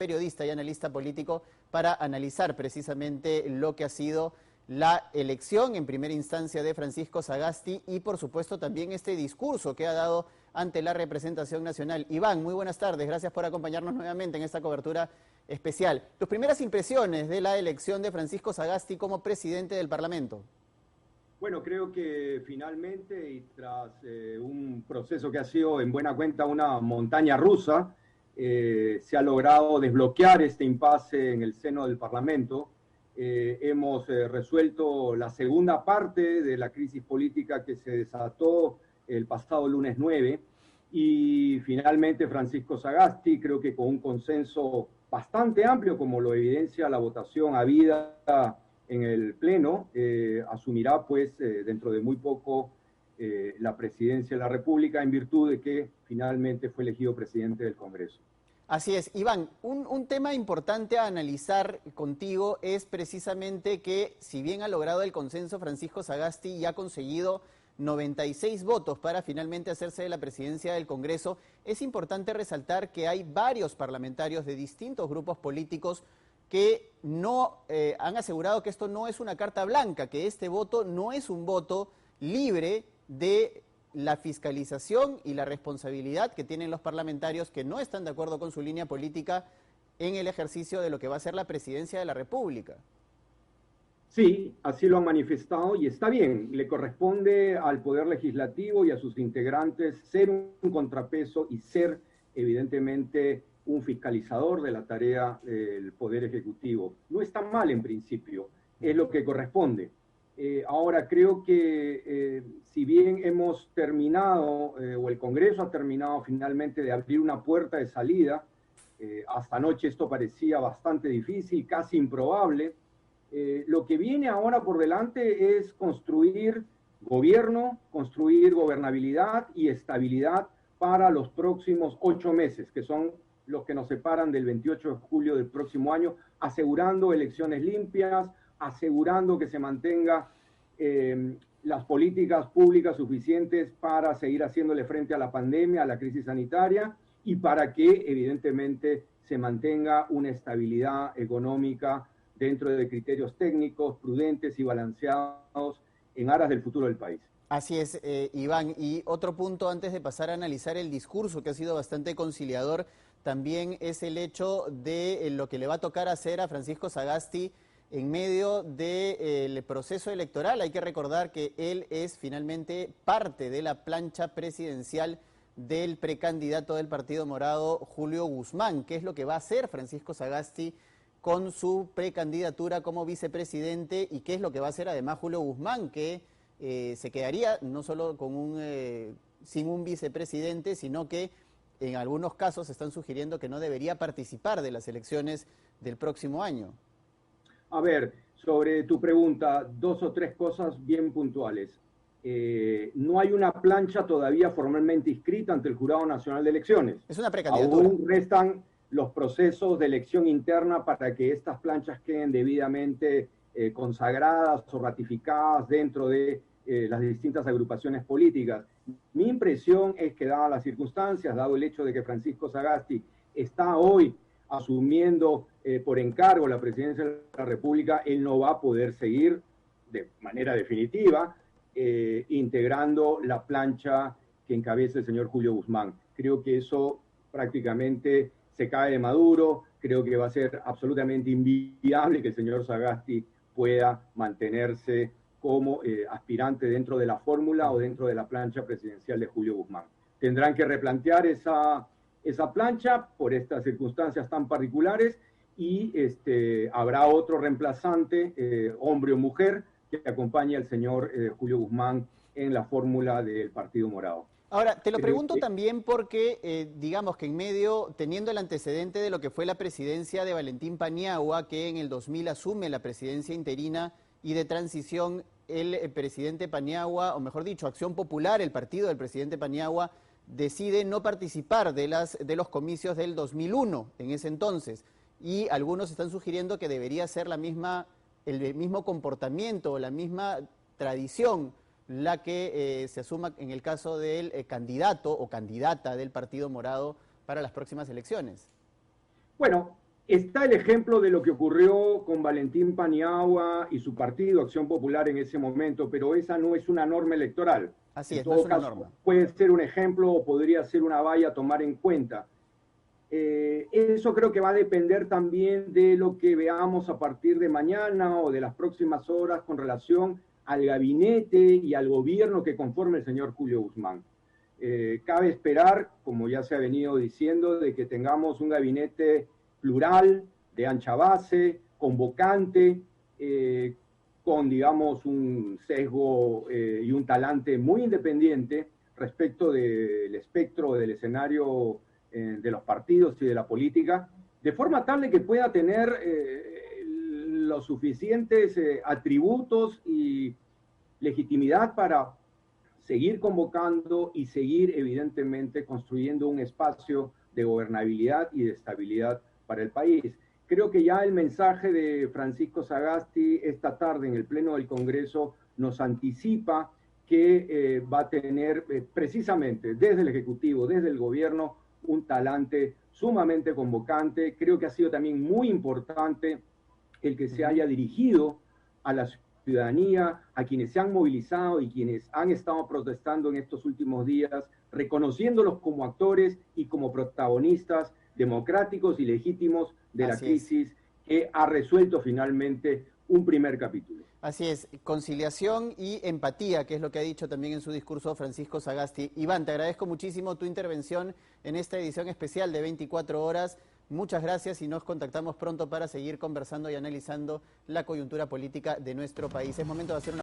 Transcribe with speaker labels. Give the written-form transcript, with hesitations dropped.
Speaker 1: periodista y analista político, para analizar precisamente lo que ha sido la elección en primera instancia de Francisco Sagasti y por supuesto también este discurso que ha dado ante la representación nacional. Iván, muy buenas tardes, gracias por acompañarnos nuevamente en esta cobertura especial. Tus primeras impresiones de la elección de Francisco Sagasti como presidente del Parlamento.
Speaker 2: Bueno, creo que finalmente y tras un proceso que ha sido en buena cuenta una montaña rusa, se ha logrado desbloquear este impasse en el seno del Parlamento. Hemos resuelto la segunda parte de la crisis política que se desató el pasado lunes 9 y finalmente Francisco Sagasti, creo que con un consenso bastante amplio, como lo evidencia la votación habida en el Pleno, asumirá pues dentro de muy poco la presidencia de la República en virtud de que finalmente fue elegido presidente del Congreso.
Speaker 1: Así es. Iván, un tema importante a analizar contigo es precisamente que, si bien ha logrado el consenso, Francisco Sagasti ya ha conseguido 96 votos para finalmente hacerse de la presidencia del Congreso. Es importante resaltar que hay varios parlamentarios de distintos grupos políticos que no han asegurado que esto no es una carta blanca, que este voto no es un voto libre de la fiscalización y la responsabilidad que tienen los parlamentarios que no están de acuerdo con su línea política en el ejercicio de lo que va a ser la presidencia de la República.
Speaker 2: Sí, así lo han manifestado y está bien, le corresponde al Poder Legislativo y a sus integrantes ser un contrapeso y ser evidentemente un fiscalizador de la tarea del Poder Ejecutivo. No está mal en principio, es lo que corresponde. Ahora creo que si bien hemos terminado, o el Congreso ha terminado finalmente de abrir una puerta de salida, hasta anoche esto parecía bastante difícil, casi improbable, lo que viene ahora por delante es construir gobierno, construir gobernabilidad y estabilidad para los próximos 8 meses, que son los que nos separan del 28 de julio del próximo año, asegurando elecciones limpias, asegurando que se mantenga las políticas públicas suficientes para seguir haciéndole frente a la pandemia, a la crisis sanitaria, y para que evidentemente se mantenga una estabilidad económica dentro de criterios técnicos, prudentes y balanceados en aras del futuro del país.
Speaker 1: Así es, Iván. Y otro punto antes de pasar a analizar el discurso, que ha sido bastante conciliador, también es el hecho de lo que le va a tocar hacer a Francisco Sagasti en medio del proceso electoral. Hay que recordar que él es finalmente parte de la plancha presidencial del precandidato del Partido Morado, Julio Guzmán. ¿Qué es lo que va a hacer Francisco Sagasti con su precandidatura como vicepresidente y qué es lo que va a hacer además Julio Guzmán, que se quedaría no solo con sin un vicepresidente, sino que en algunos casos están sugiriendo que no debería participar de las elecciones del próximo año?
Speaker 2: A ver, sobre tu pregunta, 2 o 3 cosas bien puntuales. No hay una plancha todavía formalmente inscrita ante el Jurado Nacional de Elecciones.
Speaker 1: Es una precandidatura.
Speaker 2: Aún restan los procesos de elección interna para que estas planchas queden debidamente consagradas o ratificadas dentro de las distintas agrupaciones políticas. Mi impresión es que, dadas las circunstancias, dado el hecho de que Francisco Sagasti está hoy asumiendo por encargo la presidencia de la República, él no va a poder seguir de manera definitiva integrando la plancha que encabeza el señor Julio Guzmán. Creo que eso prácticamente se cae de maduro. Creo que va a ser absolutamente inviable que el señor Sagasti pueda mantenerse como aspirante dentro de la fórmula o dentro de la plancha presidencial de Julio Guzmán. Tendrán que replantear esa plancha por estas circunstancias tan particulares y habrá otro reemplazante, hombre o mujer, que acompañe al señor Julio Guzmán en la fórmula del Partido Morado.
Speaker 1: Ahora, te lo pregunto también porque, digamos que en medio, teniendo el antecedente de lo que fue la presidencia de Valentín Paniagua, que en el 2000 asume la presidencia interina y de transición, el presidente Paniagua, o mejor dicho, Acción Popular, el partido del presidente Paniagua, decide no participar de los comicios del 2001, en ese entonces, y algunos están sugiriendo que debería ser el mismo comportamiento o la misma tradición la que se asuma en el caso del candidato o candidata del Partido Morado para las próximas elecciones.
Speaker 2: Bueno, Está el ejemplo de lo que ocurrió con Valentín Paniagua y su partido, Acción Popular, en ese momento, pero esa no es una norma electoral.
Speaker 1: Así es, no es una norma.
Speaker 2: Puede ser un ejemplo o podría ser una valla a tomar en cuenta. Eso creo que va a depender también de lo que veamos a partir de mañana o de las próximas horas con relación al gabinete y al gobierno que conforme el señor Julio Guzmán. Cabe esperar, como ya se ha venido diciendo, de que tengamos un gabinete plural, de ancha base, convocante, con, digamos, un sesgo y un talante muy independiente respecto del espectro del escenario de los partidos y de la política, de forma tal de que pueda tener los suficientes atributos y legitimidad para seguir convocando y seguir evidentemente construyendo un espacio de gobernabilidad y de estabilidad para el país. Creo que ya el mensaje de Francisco Sagasti esta tarde en el Pleno del Congreso nos anticipa que va a tener precisamente desde el Ejecutivo, desde el Gobierno, un talante sumamente convocante. Creo que ha sido también muy importante el que se haya dirigido a la ciudadanía, a quienes se han movilizado y quienes han estado protestando en estos últimos días, reconociéndolos como actores y como protagonistas democráticos y legítimos de la crisis que ha resuelto finalmente un primer capítulo.
Speaker 1: Así es, conciliación y empatía, que es lo que ha dicho también en su discurso Francisco Sagasti. Iván, te agradezco muchísimo tu intervención en esta edición especial de 24 horas. Muchas gracias y nos contactamos pronto para seguir conversando y analizando la coyuntura política de nuestro país. Es momento de hacer una